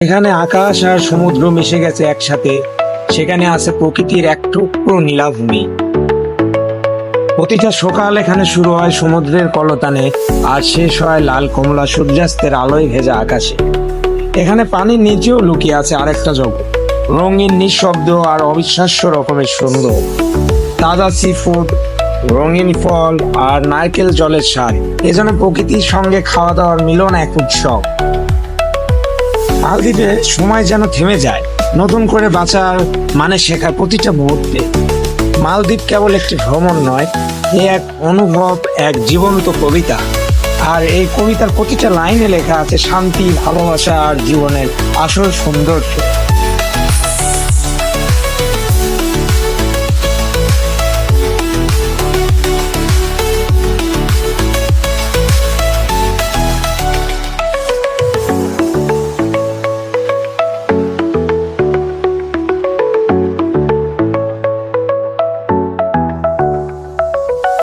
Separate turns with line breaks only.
এখানে আকাশ আর সমুদ্র মিশে গেছে একসাথে। সেখানে আছে প্রকৃতির এক টুকরো নীলাভূমি। প্রতিটা সকাল এখানে শুরু হয় সমুদ্রের কলতানে আর শেষ হয় লাল কমলা সূর্যাস্তের আলোয় ভেজা আকাশে। এখানে পানির নিচেও লুকিয়ে আছে আরেকটা জগৎ, রঙিন, নিঃশব্দ আর অবিশ্বাস্য রকমের সুন্দর। তাজা সি ফুড, রঙিন ফল আর নারকেল জলের স্বাদ, এজন্য প্রকৃতির সঙ্গে খাওয়া দাওয়ার মিলন এক উৎসব। মালদ্বীপে সময় যেন থেমে যায়, নতুন করে বাঁচার মানে শেখার প্রতিটা মুহূর্তে। মালদ্বীপ কেবল একটি ভ্রমণ নয়, এ এক অনুভব, এক জীবন্ত কবিতা। আর এই কবিতার প্রতিটা লাইনে লেখা আছে শান্তি, ভালোবাসা আর জীবনের আসল সৌন্দর্য।